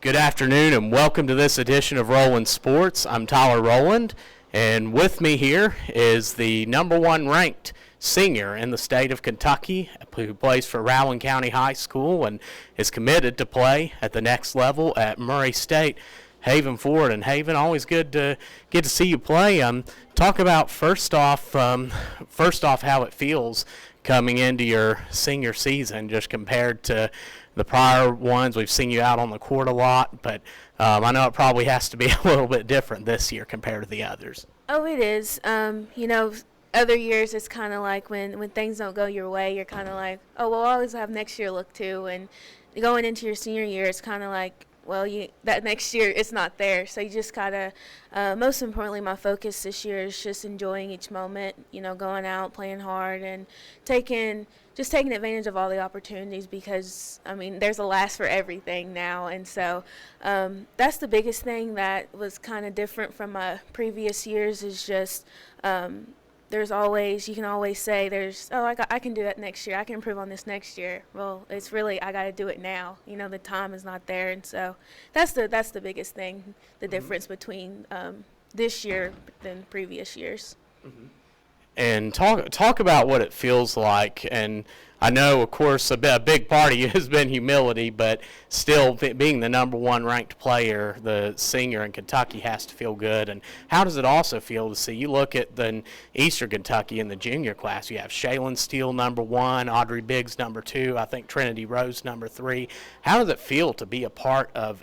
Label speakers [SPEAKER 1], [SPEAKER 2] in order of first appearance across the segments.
[SPEAKER 1] Good afternoon and welcome to this edition of Rowan Sports. I'm Tyler Rowland, and with me here is the number one ranked senior in the state of Kentucky who plays for Rowan County High School and is committed to play at the next level at Murray State. Haven Ford. And Haven, always good to get to see you play. Talk about first off how it feels coming into your senior season, just compared to the prior ones. We've seen you out on the court a lot, but I know it probably has to be a little bit different this year compared to the others.
[SPEAKER 2] Oh, it is. Other years it's kind of like when things don't go your way, you're kind of like, oh, well, I always have next year to look to. And going into your senior year, it's kind of like, well, that next year it's not there. So you just gotta. Most importantly, my focus this year is just enjoying each moment. Going out, playing hard, and taking advantage of all the opportunities, because there's a last for everything now. And so that's the biggest thing that was kind of different from my previous years. Is just you can always say I can do that next year. I can improve on this next year. Well, it's really, I got to do it now. The time is not there. And so that's the biggest thing, the difference between this year than previous years.
[SPEAKER 1] Mm-hmm. And talk about what it feels like. And I know, of course, a big part of you has been humility, but still being the number one ranked player, the senior in Kentucky, has to feel good. And how does it also feel to see, you look at the Eastern Kentucky in the junior class, you have Shaylin Steele number one, Audrey Biggs number two, I think Trinity Rose number three. How does it feel to be a part of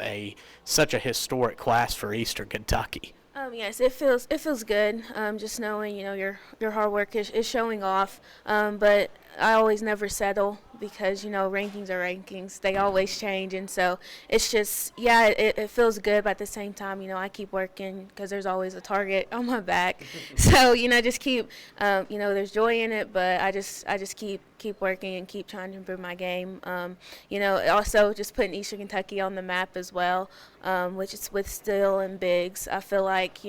[SPEAKER 1] such a historic class for Eastern Kentucky?
[SPEAKER 2] Yes, it feels good. Just knowing your hard work is showing off. But I always never settle, because rankings are rankings. They always change, and so it's just it feels good. But at the same time, I keep working, because there's always a target on my back. So just keep there's joy in it, but I just keep working and keep trying to improve my game. Also just putting Eastern Kentucky on the map as well, which is with Steele and Biggs. I feel like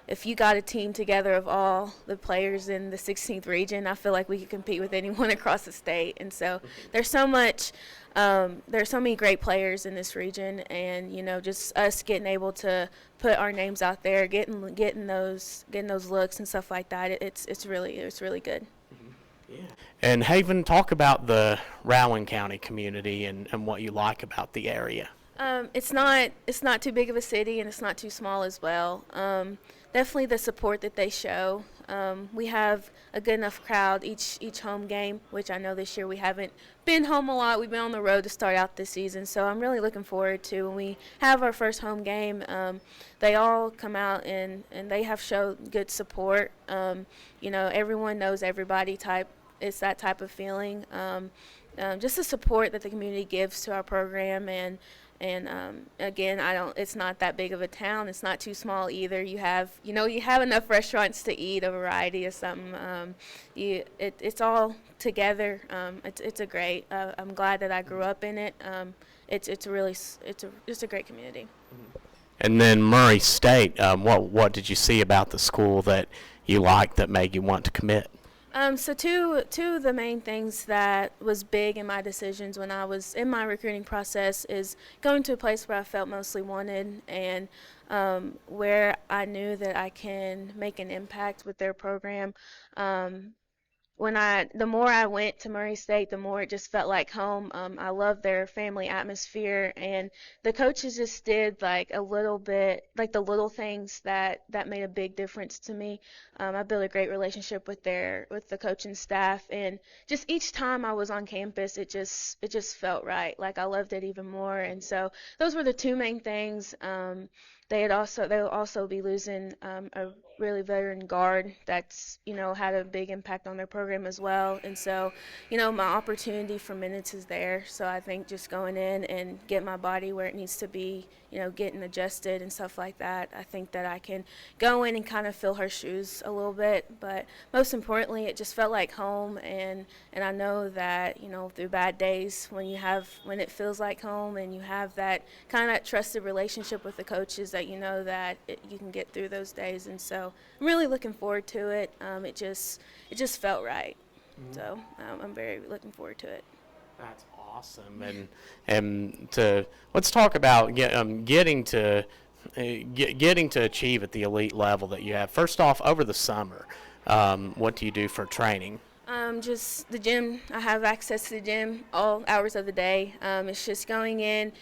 [SPEAKER 2] if you got a team together of all the players in the 16th region, I feel like we could compete with anyone across the state. And so there's so many great players in this region, and just us getting able to put our names out there, getting those looks and stuff like that. It's really good.
[SPEAKER 1] Yeah. And Haven, talk about the Rowan County community and what you like about the area.
[SPEAKER 2] It's not too big of a city, and it's not too small as well. Definitely the support that they show. We have a good enough crowd each home game, which I know this year we haven't been home a lot. We've been on the road to start out this season, so I'm really looking forward to when we have our first home game. They all come out and they have showed good support. Everyone knows everybody type. It's that type of feeling. Just the support that the community gives to our program, and again, it's not that big of a town. It's not too small either. You have enough restaurants to eat a variety of something. It's all together. It's a great. I'm glad that I grew up in it. It's a great community.
[SPEAKER 1] And then Murray State. What did you see about the school that you liked that made you want to commit?
[SPEAKER 2] So two of the main things that was big in my decisions when I was in my recruiting process is going to a place where I felt mostly wanted, and where I knew that I can make an impact with their program. The more I went to Murray State, the more it just felt like home. I love their family atmosphere, and the coaches just did like a little bit, like the little things that made a big difference to me. I built a great relationship with the coaching staff, and just each time I was on campus, it just felt right. Like I loved it even more, and so those were the two main things. They'll also be losing a really veteran guard that's had a big impact on their program as well, and so my opportunity for minutes is there. So I think just going in and get my body where it needs to be, getting adjusted and stuff like that. I think that I can go in and kind of fill her shoes a little bit, but most importantly, it just felt like home, and I know that through bad days, when it feels like home and you have that kind of that trusted relationship with the coaches, that that you can get through those days. And so I'm really looking forward to it. It just felt right. Mm-hmm. So I'm very looking forward to it.
[SPEAKER 1] That's awesome. Awesome. And to let's talk about getting to achieve at the elite level that you have. First off, over the summer, what do you do for training?
[SPEAKER 2] Just the gym. I have access to the gym all hours of the day. It's just going in,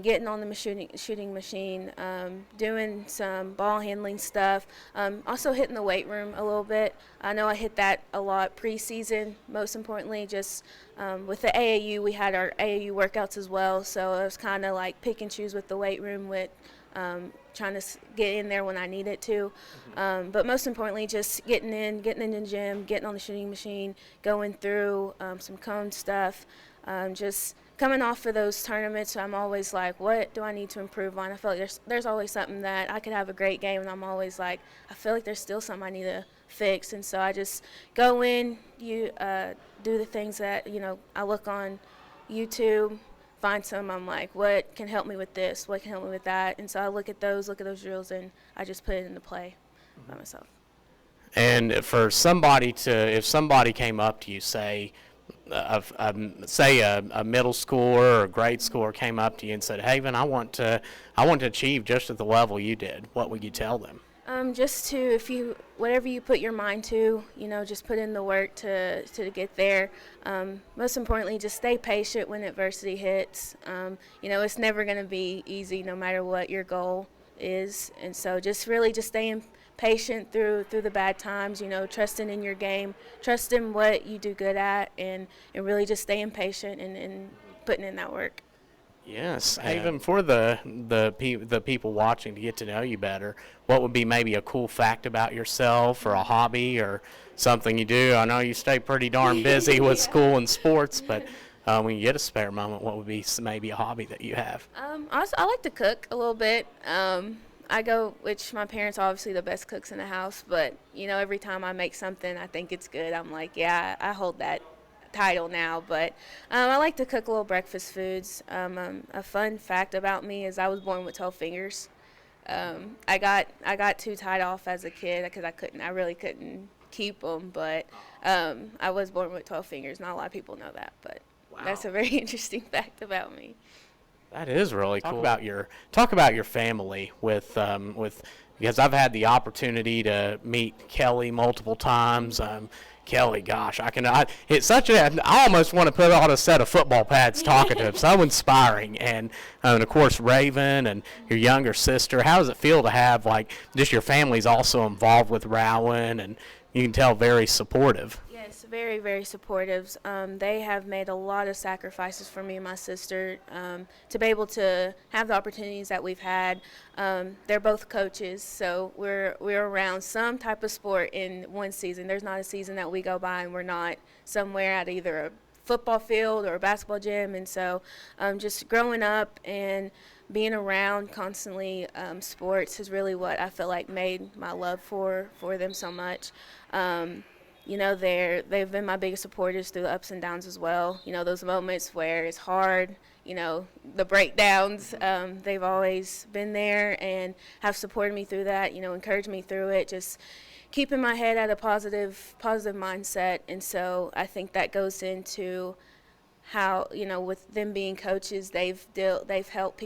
[SPEAKER 2] getting on the shooting machine, doing some ball handling stuff. Also hitting the weight room a little bit. I know I hit that a lot preseason. Most importantly, just with the AAU, we had our AAU workouts as well. So I was kind of like pick and choose with the weight room with trying to get in there when I needed to. But most importantly, just getting in the gym, getting on the shooting machine, going through some cone stuff, just coming off of those tournaments. I'm always like, what do I need to improve on? I feel like there's always something that I could have a great game, and I'm always like, I feel like there's still something I need to fix. And so I just go in, do the things that, I look on YouTube, find some. I'm like, what can help me with this? What can help me with that? And so I look at those drills, and I just put it into play by myself.
[SPEAKER 1] And for somebody if somebody came up to you, say a middle schooler or a grade schooler came up to you and said, Haven, I want to achieve just at the level you did, what would you tell them?
[SPEAKER 2] Just to, whatever you put your mind to, just put in the work to get there. Most importantly, just stay patient when adversity hits. It's never going to be easy no matter what your goal is. And so just staying patient through the bad times, trusting in your game, trusting what you do good at, and really just staying patient and putting in that work.
[SPEAKER 1] Yes, even for the people watching to get to know you better, what would be maybe a cool fact about yourself or a hobby or something you do? I know you stay pretty darn busy with school and sports, but when you get a spare moment, what would be maybe a hobby that you have?
[SPEAKER 2] I like to cook a little bit. Which my parents are obviously the best cooks in the house, but every time I make something, I think it's good. I'm like, yeah, I hold that title now, but I like to cook little breakfast foods. A fun fact about me is I was born with 12 fingers. I got too tied off as a kid because I really couldn't keep them, but I was born with 12 fingers. Not a lot of people know that, but wow. That's a very interesting fact about me.
[SPEAKER 1] That is really cool. Talk about your family with because I've had the opportunity to meet Kelly multiple times. Kelly, gosh, I almost want to put on a set of football pads talking to him. So inspiring. And of course, Raven and your younger sister. How does it feel to have, just your family's also involved with Rowan, and you can tell very supportive?
[SPEAKER 2] Yes, very, very supportive. They have made a lot of sacrifices for me and my sister to be able to have the opportunities that we've had. They're both coaches, so we're around some type of sport in one season. There's not a season that we go by and we're not somewhere at either a football field or a basketball gym. And so just growing up and being around constantly sports is really what I feel like made my love for them so much. They've been my biggest supporters through the ups and downs as well. Those moments where it's hard, the breakdowns, they've always been there and have supported me through that, encouraged me through it, just keeping my head at a positive mindset. And so I think that goes into how, with them being coaches, they've helped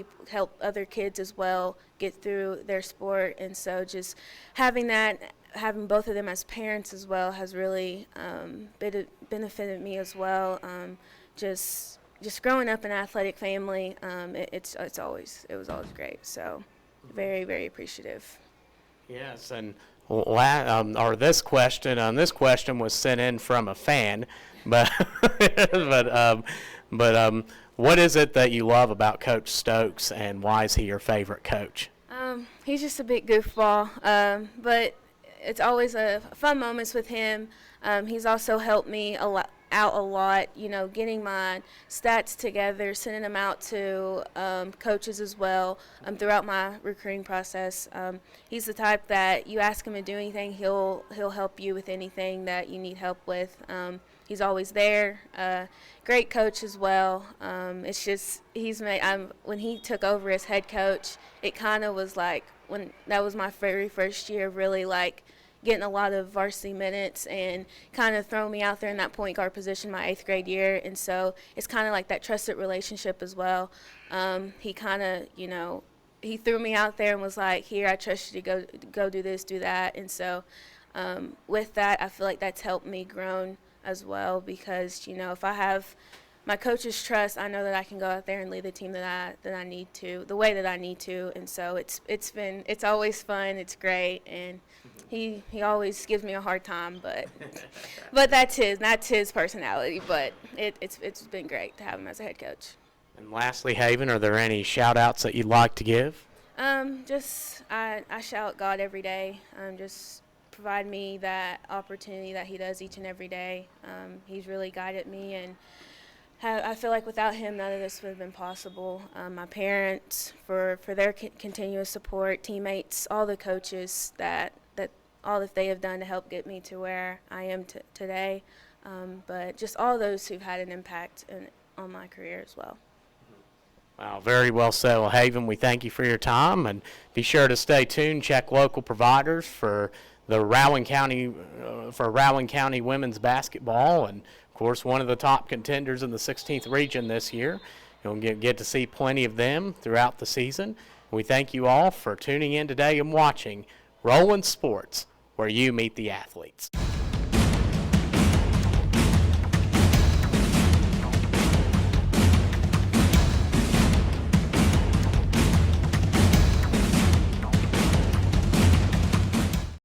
[SPEAKER 2] other kids as well get through their sport. And so just having both of them as parents as well has really benefited me as well. Just growing up in an athletic family, it was always great. So very, very appreciative.
[SPEAKER 1] Yes, and this question was sent in from a fan, but what is it that you love about Coach Stokes, and why is he your favorite coach?
[SPEAKER 2] He's just a big goofball, but it's always fun moments with him. He's also helped me out a lot, getting my stats together, sending them out to coaches as well throughout my recruiting process. He's the type that you ask him to do anything, he'll help you with anything that you need help with. He's always there. Great coach as well. It's just when he took over as head coach, it kind of was like when that was my very first year, really getting a lot of varsity minutes and kind of throwing me out there in that point guard position my 8th grade year. And so it's kind of like that trusted relationship as well. He kind of, he threw me out there and was like, here, I trust you to go do this, do that. And so with that, I feel like that's helped me grow as well because, if I have my coach's trust, I know that I can go out there and lead the team that I need to, the way that I need to. And so it's always fun, it's great, and he always gives me a hard time, but that's his personality. But it's been great to have him as a head coach.
[SPEAKER 1] And lastly, Haven, are there any shout-outs that you'd like to give?
[SPEAKER 2] I shout God every day. Just provide me that opportunity that he does each and every day. He's really guided me, and I feel like without him, none of this would have been possible. My parents for their continuous support, teammates, all the coaches that all that they have done to help get me to where I am today. But just all those who've had an impact on my career as well.
[SPEAKER 1] Wow, very well said. Well, Haven, we thank you for your time, and be sure to stay tuned. Check local providers for the Rowan County women's basketball, and of course one of the top contenders in the 16th region this year. You'll get to see plenty of them throughout the season. We thank you all for tuning in today and watching Rowan Sports, where you meet the athletes.